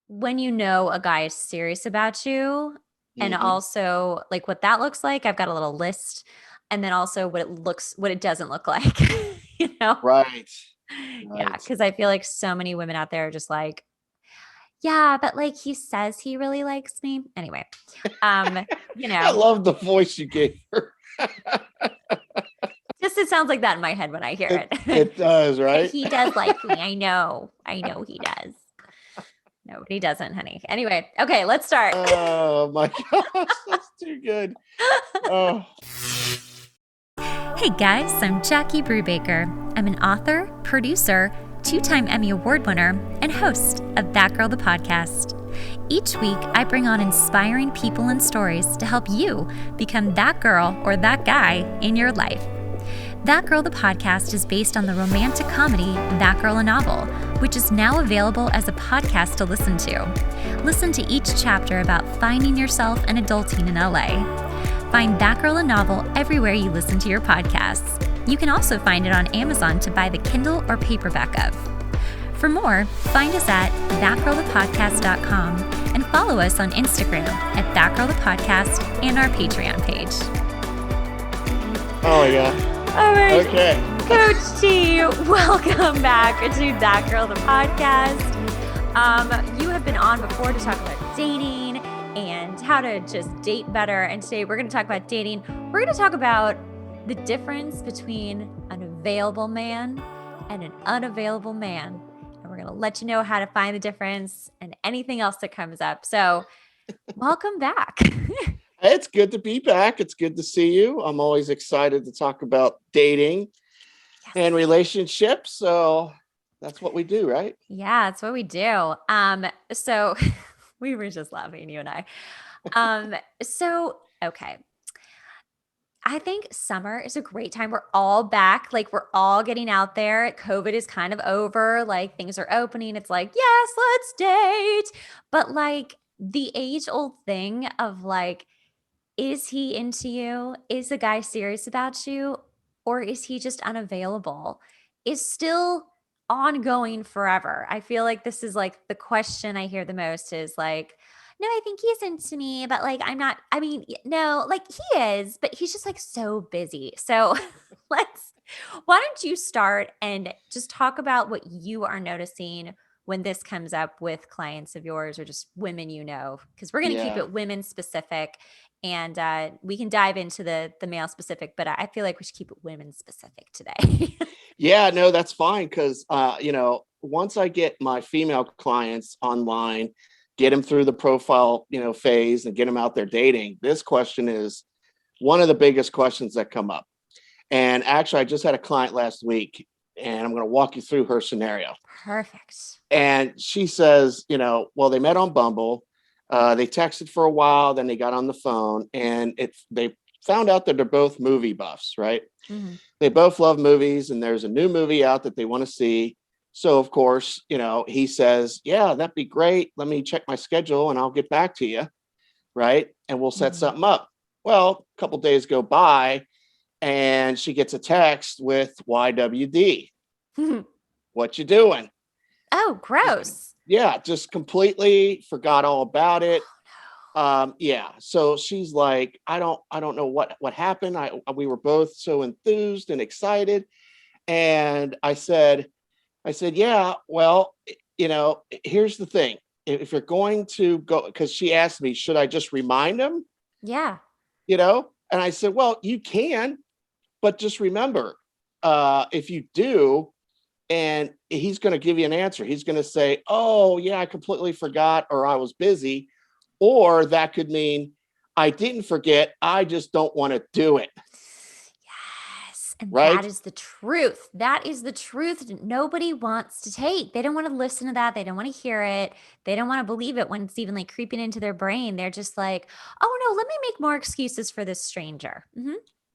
when you know a guy is serious about you, and Hmm. also like what that looks like, I've got a little list, and then also what it doesn't look like, you know? Right. Yeah, Right. because I feel like so many women out there are just like, yeah, but like he says he really likes me. Anyway, you I know, love the voice you gave her. just it sounds like that in my head when I hear It it. it does, But right? he does like me. I know. I know he does. No, but he doesn't, honey. Anyway, okay, let's start. Oh my gosh, that's too good. Oh, Hey guys, I'm Jackie Brubaker. I'm an author, producer, two-time Emmy Award winner, and host of That Girl the Podcast. Each week, I bring on inspiring people and stories to help you become that girl or that guy in your life. That Girl the Podcast is based on the romantic comedy That Girl a Novel, which is now available as a podcast to listen to. Listen to each chapter about finding yourself and adulting in LA. Find That Girl a Novel everywhere you listen to your podcasts. You can also find it on Amazon to buy the Kindle or paperback of. For more, find us at thatgirlthepodcast.com and follow us on Instagram at thatgirlthepodcast and our Patreon page. oh my god. All right, Okay. Coach T, welcome back to That Girl the Podcast. You have been on before to talk about dating and how to just date better. And today we're going to talk about dating. We're going to talk about the difference between an available man and an unavailable man. And we're going to let you know how to find the difference and anything else that comes up. So, welcome back. It's good to be back. It's good to see you. I'm always excited to talk about dating and Yes. relationships. So that's what we do, right? Yeah, that's what we do. So we were just laughing, you and I. So okay. I think summer is a great time. We're all back. Like we're all getting out there. COVID is kind of over. Like things are opening. It's like, yes, let's date. But like the age old thing of like, is he into you? Is the guy serious about you? Or is he just unavailable? Is still ongoing forever. I feel like this is like the question I hear the most is like, no, I think he's into me, but like, I'm not, I mean, no, like he is, but he's just like so busy. So let's, why don't you start and just talk about what you are noticing when this comes up with clients of yours or just women you know, because we're going to keep Yeah. it women specific and we can dive into the male specific, but I feel like we should keep it women specific today. Yeah, no, that's fine. Cause once I get my female clients online, get them through the profile, phase and get them out there dating, this question is one of the biggest questions that come up. And actually, I just had a client last week, and I'm going to walk you through her scenario. Perfect. And she says, well, they met on Bumble. They texted for a while, then they got on the phone, and they found out that they're both movie buffs, right? Mhm. They both love movies, and there's a new movie out that they want to see. So, of course, he says, yeah, that'd be great. Let me check my schedule and I'll get back to you. Right. And we'll set Mhm. something up. Well, a couple days go by and she gets a text with YWD. What you doing? Oh, gross. Yeah, just completely forgot all about it. Oh, Yeah. So she's like, I don't know what happened. We were both so enthused and excited. And I said, yeah, well, here's the thing. If you're going to go, because she asked me, should I just remind him? no. Yeah. And I said, well, you can, but just remember, if you do, and he's going to give you an answer, he's going to say, oh, yeah, I completely forgot, or I was busy. Or that could mean, I didn't forget. I just don't want to do it. Yes. And that Right. is the truth. That is the truth that nobody wants to take. They don't want to listen to that. They don't want to hear it. They don't want to believe it when it's even like creeping into their brain. They're just like, oh no, let me make more excuses for this stranger.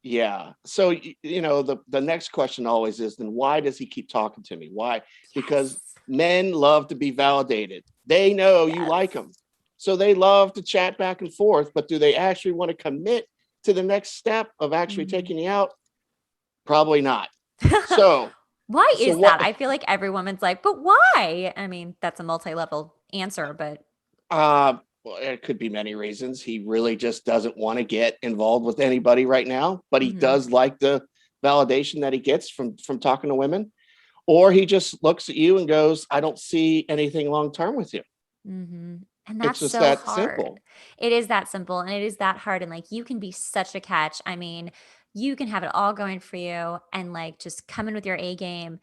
Yeah. So, the next question always is, then why does he keep talking to me? Why? Because Yes. men love to be validated. They know you Yes. like them. So they love to chat back and forth, but do they actually want to commit to the next step of actually Mhm. taking you out? Probably not. So, Why so is that? what? I feel like every woman's like, but why? I mean, that's a multi-level answer, but Well, it could be many reasons. He really just doesn't want to get involved with anybody right now, but he mhm, does like the validation that he gets from talking to women. Or he just looks at you and goes, I don't see anything long term with you. mhm. And It's that's just so that hard. simple. It is that simple and it is that hard. And like you can be such a catch. I mean, you can have it all going for you and like just come in with your A game.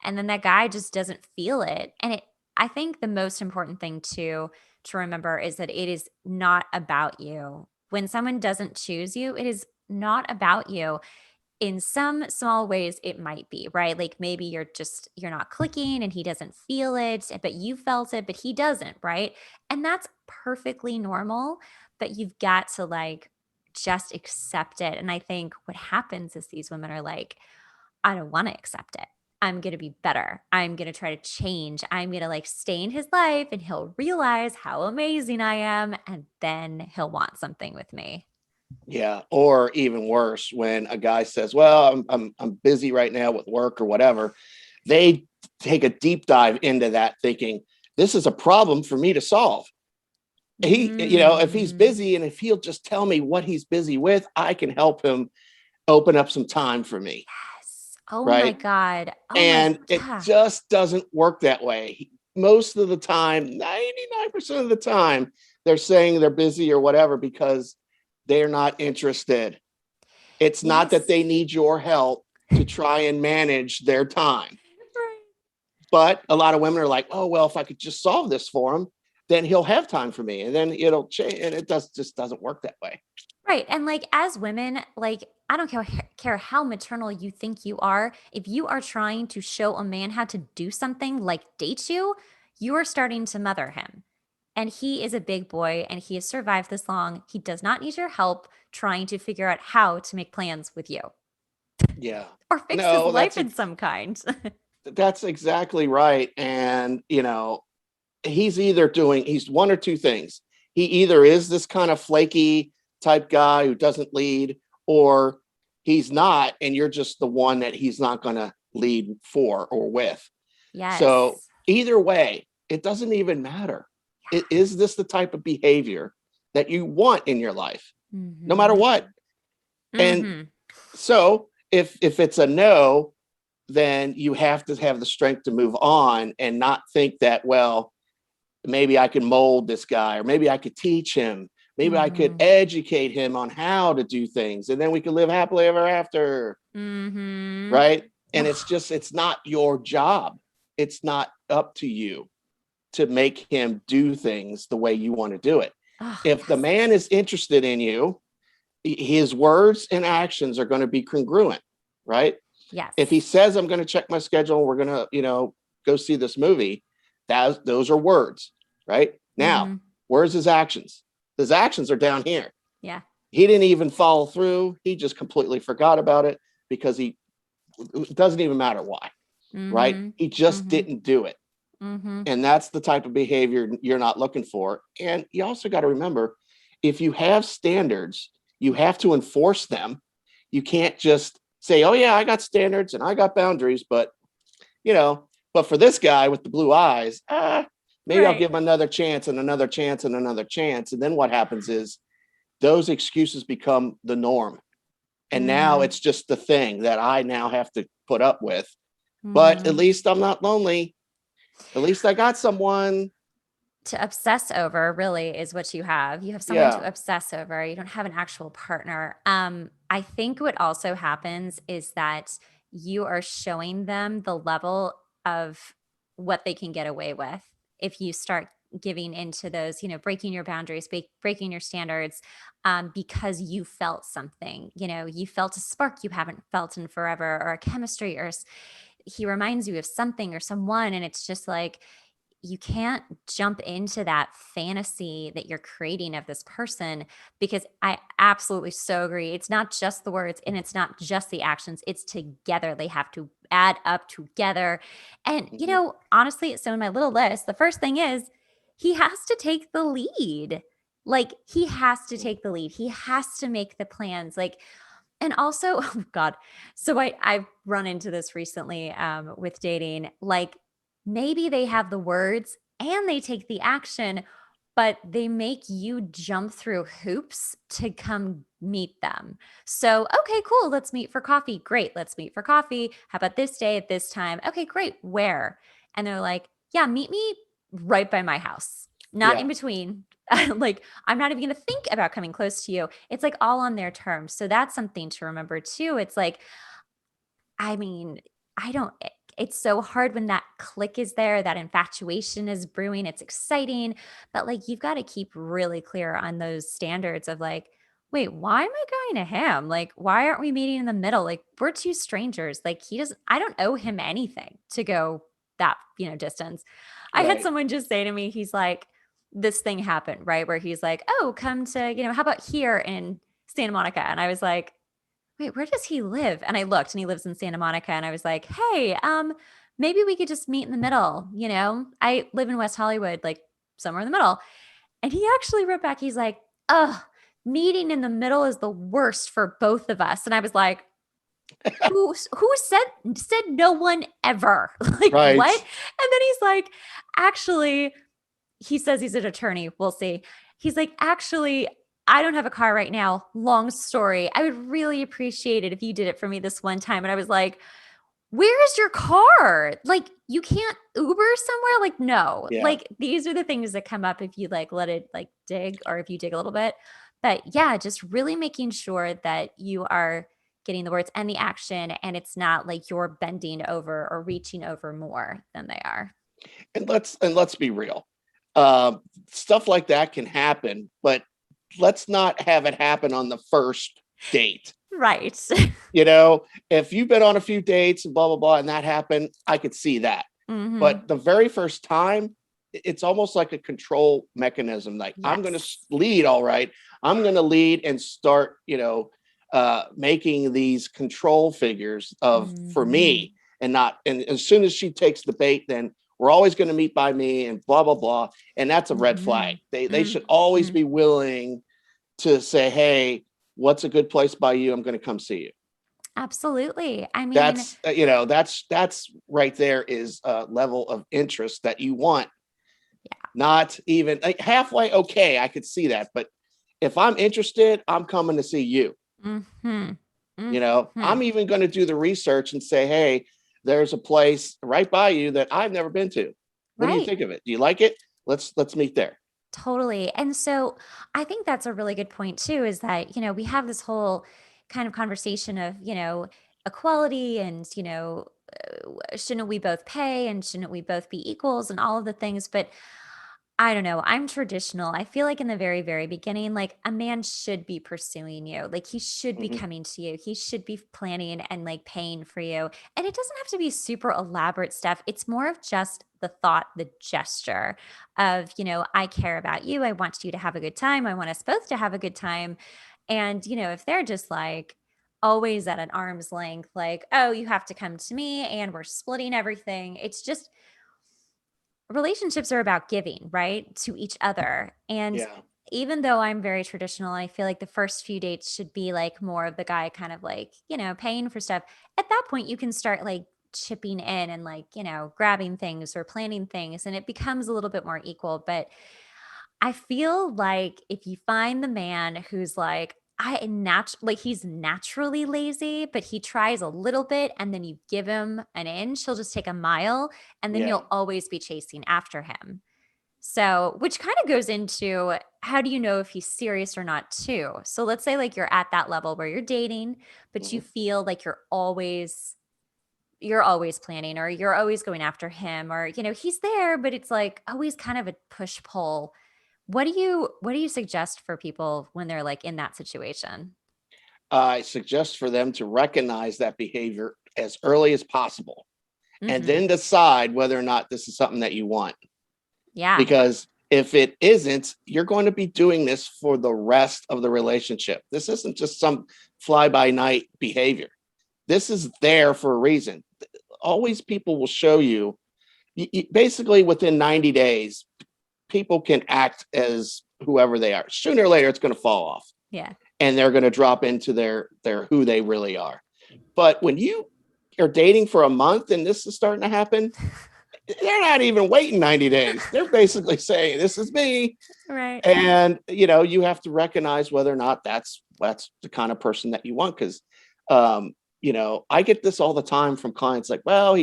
And then that guy just doesn't feel it. And I think the most important thing to remember is that it is not about you. When someone doesn't choose you, it is not about you. In some small ways it might be, right? Like maybe you're not clicking and he doesn't feel it, but you felt it, but he doesn't, right? And that's perfectly normal, but you've got to like just accept it. And I think what happens is these women are like, I don't want to accept it. I'm going to be better. I'm going to try to change. I'm going to like stay in his life and he'll realize how amazing I am. And then he'll want something with me. Yeah. Or even worse, when a guy says, well, I'm busy right now with work or whatever, they take a deep dive into that thinking, this is a problem for me to solve. If he's Mm. busy and if he'll just tell me what he's busy with, I can help him open up some time for me. Yes. Oh my Right. God. Oh my, And it yeah. just doesn't work that way. Most of the time, 99% of the time, they're saying they're busy or whatever because they're not interested. It's not that Yes. they need your help to try and manage their time. Right. But a lot of women are like, oh, well, if I could just solve this for him, then he'll have time for me. And then it'll change. And it just doesn't work that way. Right. And like as women, like I don't care how maternal you think you are. If you are trying to show a man how to do something like date you, you are starting to mother him. And he is a big boy and he has survived this long. He does not need your help trying to figure out how to make plans with you Yeah. or fix his No, life in some kind. that's exactly right. And he's one or two things. He either is this kind of flaky type guy who doesn't lead, or he's not, and you're just the one that he's not going to lead for or with. So Yes. either way, it doesn't even matter. Is this the type of behavior that you want in your life, no matter Mm-hmm. what? And Mm-hmm. so if it's a no, then you have to have the strength to move on and not think that, well, maybe I could mold this guy, or maybe I could teach him. Maybe I could Mm-hmm. educate him on how to do things, and then we could live happily ever after. Mm-hmm. Right. And it's not your job. It's not up to you to make him do things the way you want to do it. Oh, If the yes. man is interested in you, his words and actions are going to be congruent. Right. If he Yes. says, I'm going to check my schedule, we're going to, go see this movie, those are words, right? Now, Mm-hmm. where's his actions? His actions are down here. Yeah. He didn't even follow through. He just completely forgot about it because it doesn't even matter why, right? Mm-hmm. He just Mm-hmm. didn't do it. Mm-hmm. And that's the type of behavior you're not looking for. And you also got to remember, if you have standards, you have to enforce them. You can't just say, oh, yeah, I got standards and I got boundaries, but for this guy with the blue eyes, maybe I'll Right. give him another chance and another chance and another chance. And then what happens is those excuses become the norm. And now Mm-hmm. it's just the thing that I now have to put up with. But at Mm-hmm. least I'm not lonely. At least I got someone. To obsess over really is what you have. You have someone Yeah. to obsess over. You don't have an actual partner. I think what also happens is that you are showing them the level of what they can get away with if you start giving into those, breaking your boundaries, breaking your standards, because you felt something. You felt a spark you haven't felt in forever, or a chemistry, or he reminds you of something or someone, and it's just like you can't jump into that fantasy that you're creating of this person, because I absolutely so agree. It's not just the words and it's not just the actions, it's together. They have to add up together. And, Mhm. honestly, so in my little list, the first thing is he has to take the lead. Like, he has to take the lead. He has to make the plans. Like, and also, oh God, so I've run into this recently with dating. Like maybe they have the words and they take the action, but they make you jump through hoops to come meet them. So, okay, cool. Let's meet for coffee. Great. Let's meet for coffee. How about this day at this time? Okay, great. Where? And they're like, yeah, meet me right by my house, not Yeah. in between. Like, I'm not even going to think about coming close to you. It's like all on their terms. So, that's something to remember too. It's like, I mean, I don't it's so hard when that click is there, that infatuation is brewing, it's exciting, but, like, you've gotta keep really clear on those standards of, like, "Wait, why am I going to him? Like, why aren't we meeting in the middle? Like, we're 2 strangers, like, he doesn't I don't owe him anything to go that, distance." I had Right. someone just say to me, he's like this thing happened, right, where he's like, "Oh, come to, how about here in Santa Monica?" And I was like, wait, where does he live? And I looked and he lives in Santa Monica and I was like, hey, maybe we could just meet in the middle. I live in West Hollywood, like somewhere in the middle. And he actually wrote back, he's like, oh, meeting in the middle is the worst for both of us. And I was like, who said no one ever? Like Right. what? And then he's like, actually, he says he's an attorney. We'll see. He's like, actually, I don't have a car right now. Long story. I would really appreciate it if you did it for me this one time. And I was like, where is your car? Like, you can't Uber somewhere? Like, no. Yeah. Like, these are the things that come up if you like let it like dig or if you dig a little bit. But yeah, just really making sure that you are getting the words and the action and it's not like you're bending over or reaching over more than they are. And let's be real. Stuff like that can happen, but let's not have it happen on the first date. Right. If you've been on a few dates and blah blah blah, and that happened, I could see that. Hmm. But the very first time, it's almost like a control mechanism. Like I'm going to Yes. lead, all right. I'm going to lead and start, making these control figures of for Mhm. me, and not. And as soon as she takes the bait, then we're always going to meet by me, and blah blah blah. And that's a red flag. Mhm. They should always Mhm. be willing to say, hey, what's a good place by you? I'm going to come see you. Absolutely. I mean, That's right there is a level of interest that you want. Not even like halfway. Okay, I could see that, but if I'm interested, I'm coming to see you. yeah. Mhm. I'm Mhm. even going to do the research and say, hey, there's a place right by you that I've never been to. What do you Right. think of it? Do you like it? Let's meet there. Totally. And so I think that's a really good point too, is that, we have this whole kind of conversation of, equality and, shouldn't we both pay and shouldn't we both be equals and all of the things. But I don't know. I'm traditional. I feel like in the very, very beginning, like a man should be pursuing you. Like he should be Mhm. coming to you. He should be planning and like paying for you. And it doesn't have to be super elaborate stuff. It's more of just the thought, the gesture of, I care about you. I want you to have a good time. I want us both to have a good time. And, if they're just like, always at an arm's length, like, oh, you have to come to me and we're splitting everything. It's just relationships are about giving, right? To each other. And Yeah. even though I'm very traditional, I feel like the first few dates should be like more of the guy kind of like, paying for stuff. At that point, you can start like chipping in and like, grabbing things or planning things and it becomes a little bit more equal. But I feel like if you find the man who's like, like he's naturally lazy, but he tries a little bit and then you give him an inch, he'll just take a mile and then Yeah. you'll always be chasing after him. So, which kind of goes into how do you know if he's serious or not, too? So, let's say like you're at that level where you're dating, but you Mhm. feel like you're always planning or you're always going after him or he's there but it's like always kind of a push pull. What do you suggest for people when they're like in that situation? I suggest for them to recognize that behavior as early as possible and Mhm. then decide whether or not this is something that you want. Yeah. Because if it isn't, you're going to be doing this for the rest of the relationship. This isn't just some fly by night behavior. This is there for a reason. Always people will show you, basically within 90 days, people can act as whoever they are. Sooner or later, it's going to fall off Yeah. and they're going to drop into their who they really are. But when you are dating for a month and this is starting to happen, they're not even waiting 90 days. They're basically saying, this is me. Right. And, you have to recognize whether or not that's the kind of person that you want. Cause, I get this all the time from clients like, well,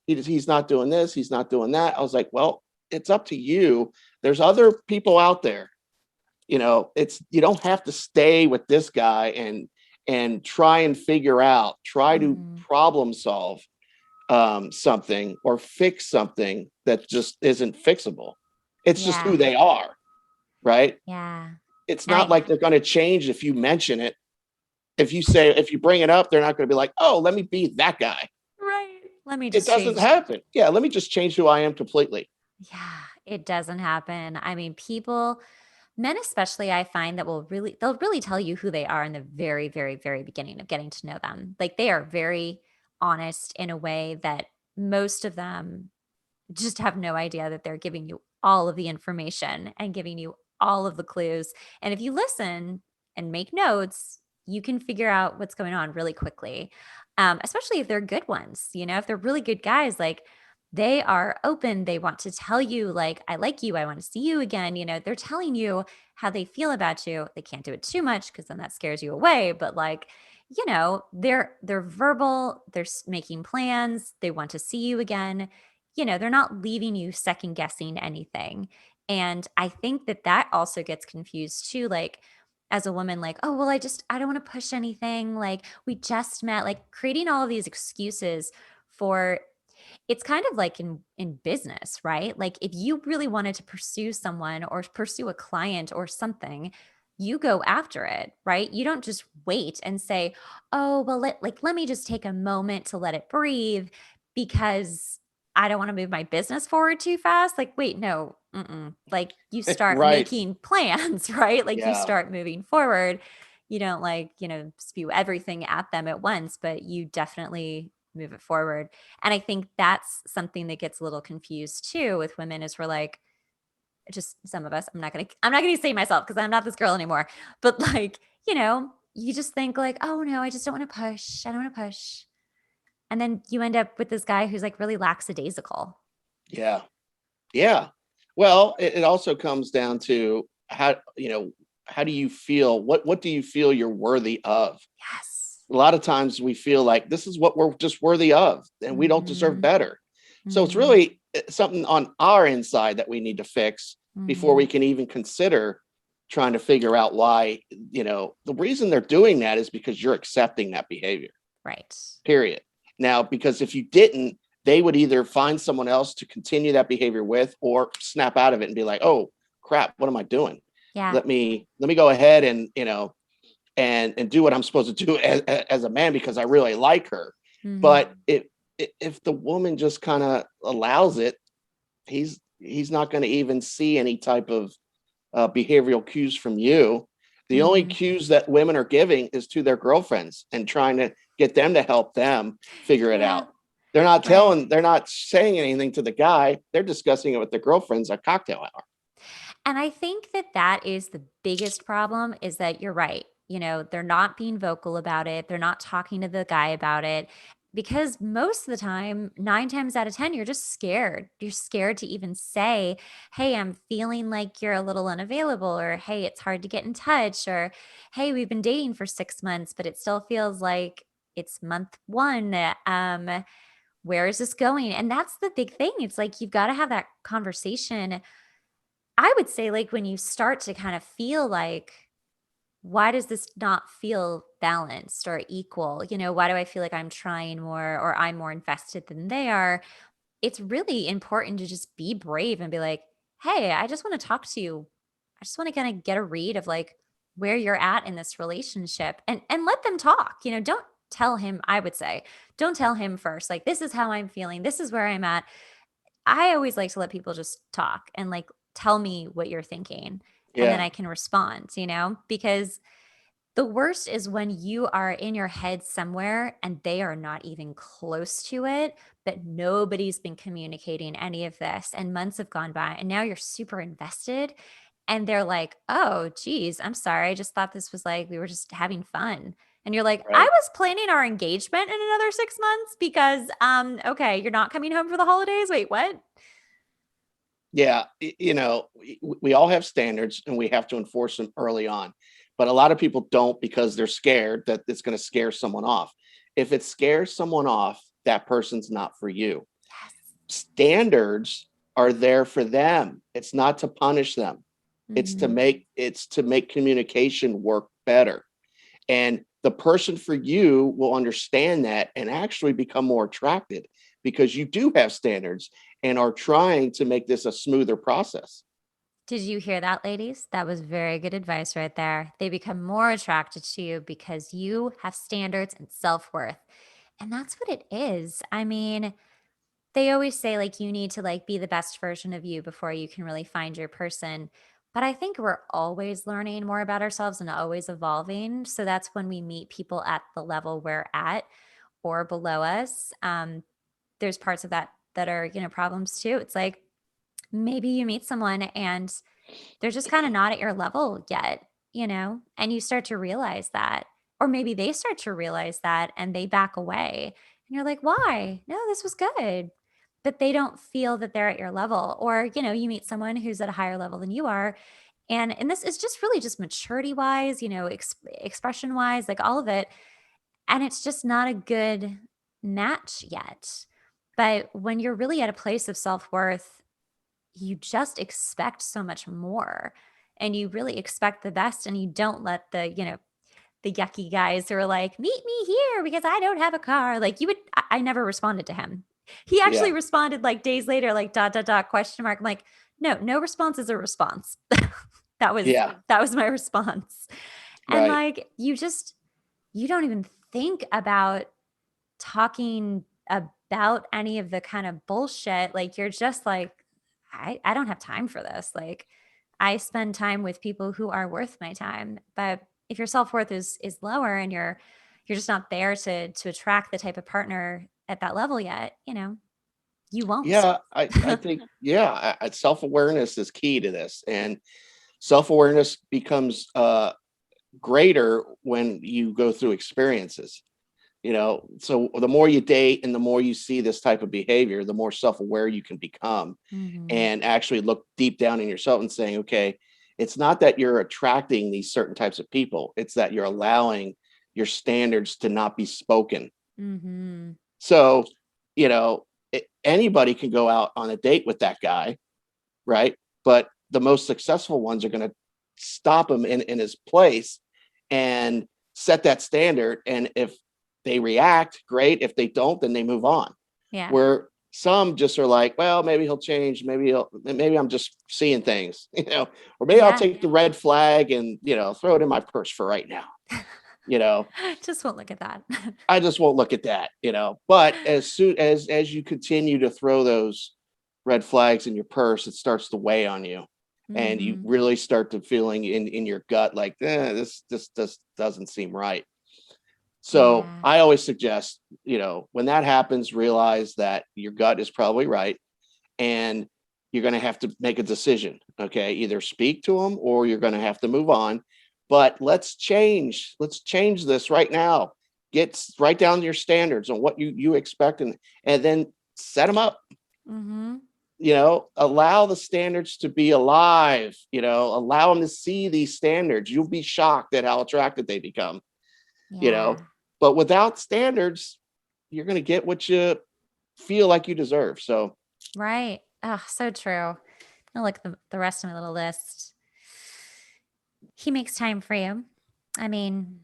he's not doing this. He's not doing that. I was like, well, it's up to you. There's other people out there. You don't have to stay with this guy and try to Mhm. problem solve something or fix something that just isn't fixable. It's just Yeah. who they are, right? Yeah. It's And not I like they're going to change if you mention it. If you bring it up, they're not going to be like, oh, let me be that guy. right. Let me It just doesn't change. happen. Yeah, let me just change who I am completely. Yeah, it doesn't happen. I mean, people, men especially, I find that they'll really tell you who they are in the very, very, very beginning of getting to know them. Like they are very honest in a way that most of them just have no idea that they're giving you all of the information and giving you all of the clues. And if you listen and make notes, you can figure out what's going on really quickly. Especially if they're good ones, if they're really good guys, like they are open. They want to tell you, like, I like you. I want to see you again. They're telling you how they feel about you. They can't do it too much because then that scares you away. But like, they're verbal. They're making plans. They want to see you again. They're not leaving you second guessing anything. And I think that that also gets confused too. Like, as a woman, like, oh, well, I don't want to push anything. Like, we just met, like, creating all of these excuses for it's kind of like in business, right? Like if you really wanted to pursue someone or pursue a client or something, you go after it, right? You don't just wait and say, "Oh, well let me just take a moment to let it breathe because I don't want to move my business forward too fast." Like, wait, no. Mm-mm. Like you start Right. making plans, right? Like you Yeah. start moving forward. You don't like, spew everything at them at once, but you definitely move it forward. And I think that's something that gets a little confused too with women is we're like, just some of us, I'm not gonna say myself because I'm not this girl anymore. But like, you just think like, oh no, I just don't want to push. I don't want to push. And then you end up with this guy who's like really lackadaisical. Yeah. Yeah. Well, it also comes down to how do you feel? What do you feel you're worthy of? Yes. A lot of times we feel like this is what we're just worthy of and we don't deserve Mm-hmm. better. So it's Mm-hmm. really something on our inside that we need to fix before Mm-hmm. we can even consider trying to figure out why, the reason they're doing that is because you're accepting that behavior. Right. Period. Now, because if you didn't, they would either find someone else to continue that behavior with or snap out of it and be like, "Oh, crap, what am I doing? Yeah. Let me go ahead and, and do what I'm supposed to do as a man because I really like her." Mm-hmm. But if the woman just kind of allows it, he's not going to even see any type of behavioral cues from you. The only Mm-hmm. cues that women are giving is to their girlfriends and trying to get them to help them figure it Yeah. out. Right. They're not saying anything to the guy. They're discussing it with their girlfriends at cocktail hour. And I think that that is the biggest problem is that you're right. They're not being vocal about it. They're not talking to the guy about it because most of the time, 9 times out of 10, you're just scared. You're scared to even say, hey, I'm feeling like you're a little unavailable, or hey, it's hard to get in touch, or hey, we've been dating for 6 months, but it still feels like it's month one. Where is this going? And that's the big thing. It's like you've got to have that conversation. I would say, like, when you start to kind of feel like, why does this not feel balanced or equal? Why do I feel like I'm trying more or I'm more invested than they are? It's really important to just be brave and be like, hey, I just want to talk to you. I just want to kind of get a read of like where you're at in this relationship and let them talk. Don't tell him, I would say, don't tell him first. Like, this is how I'm feeling. This is where I'm at. I always like to let people just talk and like tell me what you're thinking and then Yeah. I can respond, because the worst is when you are in your head somewhere and they are not even close to it, but nobody's been communicating any of this and months have gone by and now you're super invested and they're like, "Oh, geez, I'm sorry. I just thought this was like we were just having fun." And you're like, I Right. was planning our engagement in another 6 months because, okay, you're not coming home for the holidays. Wait, what? Yeah, we all have standards and we have to enforce them early on. But a lot of people don't because they're scared that it's going to scare someone off. If it scares someone off, that person's not for you. Yes. Standards are there for them. It's not to punish them. Mm-hmm. It's to make communication work better. And the person for you will understand that and actually become more attracted because you do have standards and are trying to make this a smoother process. Did you hear that, ladies? That was very good advice right there. They become more attracted to you because you have standards and self worth. And that's what it is. I mean, they always say like you need to like be the best version of you before you can really find your person. But I think we're always learning more about ourselves and always evolving. So that's when we meet people at the level we're at or below us. There's parts of that that are, problems too. It's like maybe you meet someone and they're just kind of not at your level yet, and you start to realize that. Or maybe they start to realize that and they back away. And you're like, why? No, this was good. But they don't feel that they're at your level. Or, you meet someone who's at a higher level than you are. And this is just really just maturity wise, expression wise, like all of it. And it's just not a good match yet. But when you're really at a place of self worth, you just expect so much more and you really expect the best and you don't let the yucky guys who are like, meet me here because I don't have a car. Like you would, I never responded to him. He actually Yeah. responded like days later, like dot, dot, dot, question mark. I'm like, no, no response is a response. that was, Yeah. that was my response. And Right. like, you don't even think about talking about any of the kind of bullshit. Like you're just like, I don't have time for this. Like I spend time with people who are worth my time. But if your self-worth is lower and you're just not there to attract the type of partner at that level yet, you won't. Yeah. I think, yeah, self awareness is key to this. And self awareness becomes greater when you go through experiences. So the more you date and the more you see this type of behavior, the more self-aware you can become Hmm. and actually look deep down in yourself and saying, okay, it's not that you're attracting these certain types of people, it's that you're allowing your standards to not be spoken. Hmm. So, you know anybody can go out on a date with that guy, right? But the most successful ones are going to stop him in his place and set that standard. And if they react, great. If they don't, then they move on. Yeah. Where some just are like, well, maybe he'll change. Maybe I'm just seeing things, or maybe I'll Yeah. take the red flag and, throw it in my purse for right now. You know, Just won't look at that. I just won't look at that. But as soon as you continue to throw those red flags in your purse, it starts to weigh on you. And you Hmm. really start to feeling in your gut like, this doesn't seem right. So Yeah. I always suggest, when that happens, realize that your gut is probably right and you're going to have to make a decision. Okay. Either speak to them or you're going to have to move on. But let's change this right now. Write down your standards on what you expect and then set them up. Hmm. Allow the standards to be alive. Allow them to see these standards. You'll be shocked at how attracted they become. you know Yeah. but without standards, you're going to get what you feel like you deserve. So Right. Oh, so true. I like the rest of my little list. He makes time for you. I mean,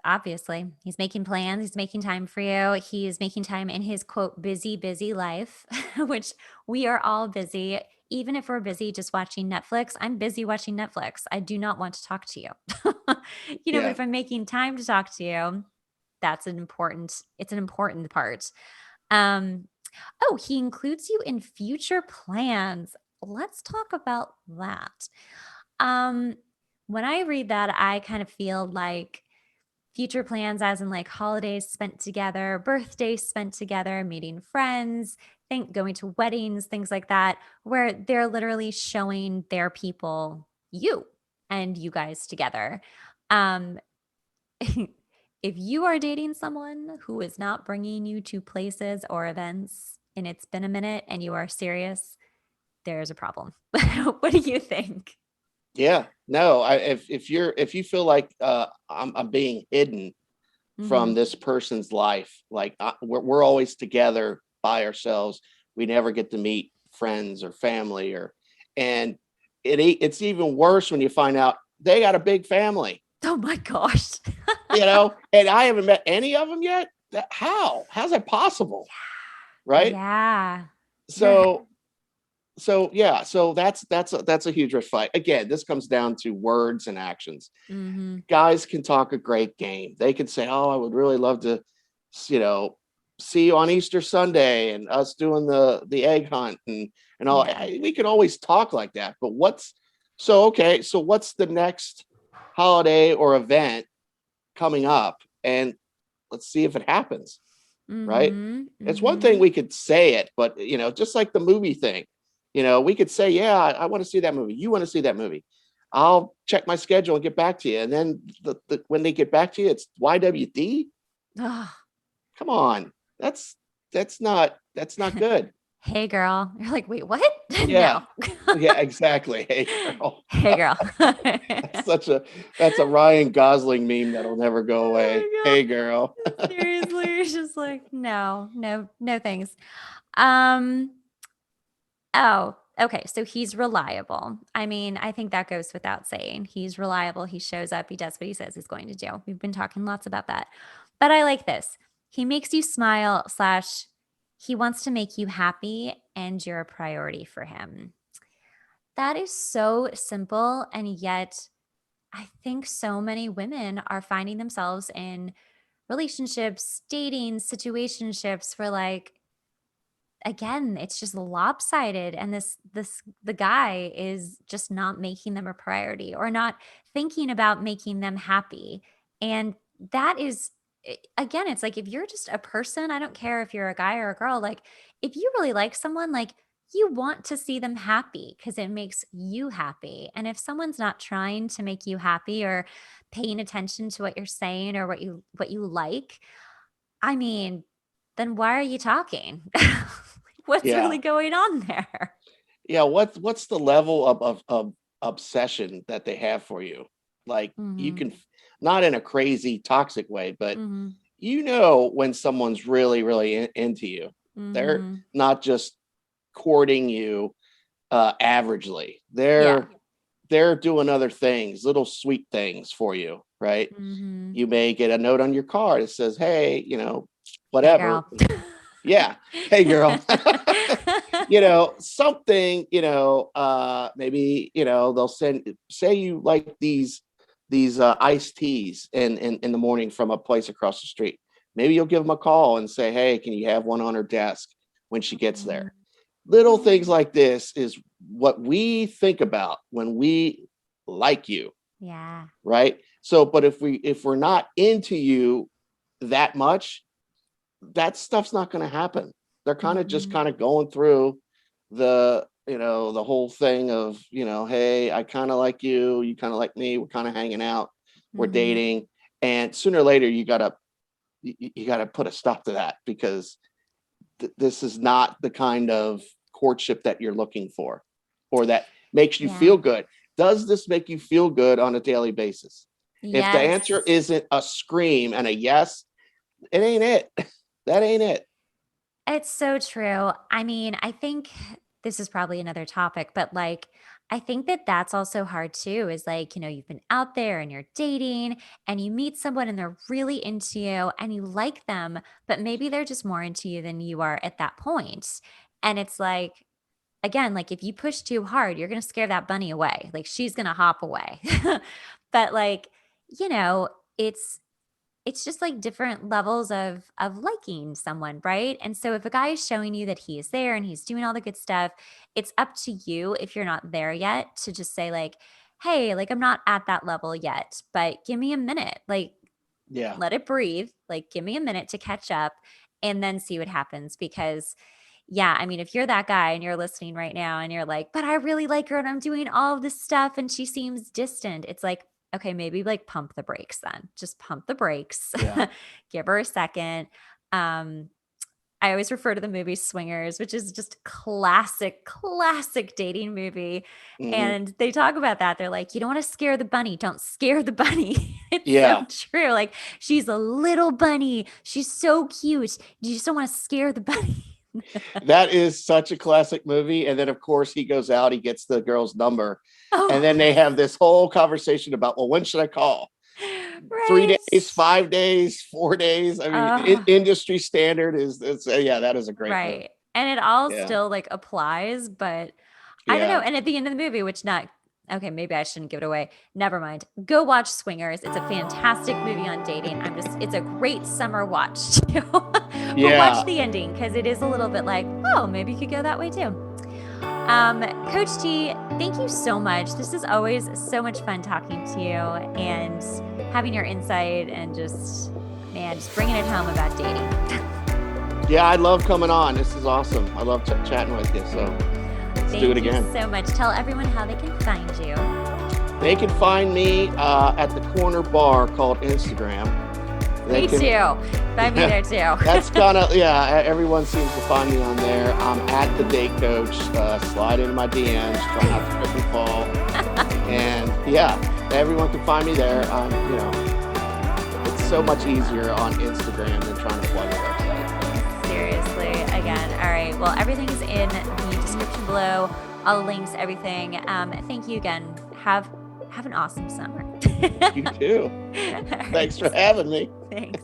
obviously, he's making plans. He's making time for you. He's making time in his quote, busy, busy life, which we are all busy. Even if we're busy just watching Netflix, I'm busy watching Netflix. I do not want to talk to you. But yeah. if I'm making time to talk to you, it's an important part. Um, oh, he includes you in future plans. Let's talk about that. Um, when I read that, I kind of feel like future plans, as in like holidays spent together, birthdays spent together, meeting friends, going to weddings, things like that, where they're literally showing their people you and you guys together. Um, if you are dating someone who is not bringing you to places or events and it's been a minute and you are serious, there's a problem. What do you think? Yeah, no, if you feel like I'm being hidden Mm-hmm. from this person's life, like we're always together by ourselves, we never get to meet friends or family, or and it's even worse when you find out they got a big family, Oh my gosh. and I haven't met any of them yet. How's that possible, right? Yeah. You're So yeah, so that's a huge red flag. Again, this comes down to words and actions. mm-hmm. Guys can talk a great game. They can say, "Oh, I would really love to, you know, see you on Easter Sunday and us doing the egg hunt and all." Yeah. We could always talk like that. But so okay? So what's the next holiday or event coming up? And let's see if it happens. Right? Mm-hmm. It's one thing Mm-hmm. we could say it, but just like the movie thing, we could say, "Yeah, I want to see that movie. You want to see that movie." I'll check my schedule and get back to you. And then when they get back to you, it's YWD. Oh, Come on, that's not good. hey girl. You're like, wait, what? No. Yeah, yeah, exactly. Hey, girl, Hey girl. that's such a that's a Ryan Gosling meme that'll never go away. Oh Hey, girl. my god. Seriously, it's just like, no, no, no thanks. Um, oh, okay. So he's reliable. I mean, I think that goes without saying. He's reliable. He shows up. He does what he says he's going to do. We've been talking lots about that. But I like this. He makes you smile, slash, he wants to make you happy and you're a priority for him. That is so simple. And yet, I think so many women are finding themselves in relationships, dating, situationships where like again, it's just lopsided and the guy is just not making them a priority or not thinking about making them happy. And that is again, it's like if you're just a person, I don't care if you're a guy or a girl, like if you really like someone, like you want to see them happy because it makes you happy. And if someone's not trying to make you happy or paying attention to what you're saying or what you like, I mean, then why are you talking? What's really Yeah, going on there? yeah. What's the level of obsession that they have for you? Like you Mhm. can, not in a crazy toxic way, but Mhm. when someone's really into you, they're Mhm. not just courting you averagely. Yeah. They're doing other things, little sweet things for you, right? Mhm. You may get a note on your car that says, "Hey, Hey, whatever." girl. Yeah, hey, girl. Something, maybe, they'll say you like these iced teas in the morning from a place across the street. Maybe you'll give them a call and say, "Hey, can you have one on her desk when she gets Mhm. there?" Little things Mhm. like this is what we think about when we like you, Yeah. right? So, but if we're not into you that much, that stuff's not going to happen. They're kind of just Mhm. kind of going through the whole thing of, "Hey, I kind of like you, you kind of like me, we're kind of hanging out, we're Mhm. dating." And sooner or later you got to put a stop to that, because this is not the kind of courtship that you're looking for, or that makes you Yeah. feel good. Does this make you feel good on a daily basis? If the answer Yes. isn't a scream and a yes, it ain't it. That ain't it. It's so true. I mean, I think this is probably another topic, but like, I think that that's also hard too. Is like, you've been out there and you're dating and you meet someone and they're really into you and you like them, but maybe they're just more into you than you are at that point. And it's like, again, like if you push too hard, you're going to scare that bunny away. Like she's going to hop away. But like, you know, it's it's just like different levels of liking someone, right? And so if a guy is showing you that he is there and he's doing all the good stuff, it's up to you if you're not there yet to just say like, "Hey, like I'm not at that level yet, but give me a minute. Like Yeah. let it breathe. Like give me a minute to catch up and then see what happens." Because yeah, I mean, if you're that guy and you're listening right now and you're like, "But I really like her and I'm doing all of this stuff and she seems distant." It's like, okay, maybe like pump the brakes then. Just pump the brakes. Yeah. Give her a second. Um, I always refer to the movie Swingers, which is just a classic dating movie. Hmm. And they talk about that. They're like, you don't want to scare the bunny. Don't scare the bunny. It's so Yeah. true. Like, she's a little bunny. She's so cute. You just don't want to scare the bunny. That is such a classic movie. And then, of course, he goes out, he gets the girl's number, and Oh, then they have this whole conversation about, well, when should I call? Three right. days, 5 days, 4 days. I mean, Oh, industry standard is, it's, yeah, that is a great movie. right. And it all Yeah. still like applies, but I don't know. Yeah. And at the end of the movie, which not okay, maybe I shouldn't give it away. Never mind. Go watch Swingers. It's a fantastic movie on dating. It's a great summer watch too. But watch Yeah. the ending because it is a little bit like, oh, maybe you could go that way too. Coach T, thank you so much. This is always so much fun talking to you and having your insight and just, man, just bringing it home about dating. Yeah. I love coming on. This is awesome. I love chatting with you. So let's do it Thank you again. so much. Tell everyone how they can find you. They can find me at the corner bar called Instagram. Me too. Find me there too. That's kind of, yeah, everyone seems to find me on there. I'm at the date coach. Slide into my DMs, try not to trip and fall. And yeah, everyone can find me there. It's so much easier on Instagram than trying to plug a website. Seriously. Again. All right. Well, everything is in the description below. All the links, everything. Thank you again. Have an awesome summer. You too. All right. Thanks for having me. Thanks.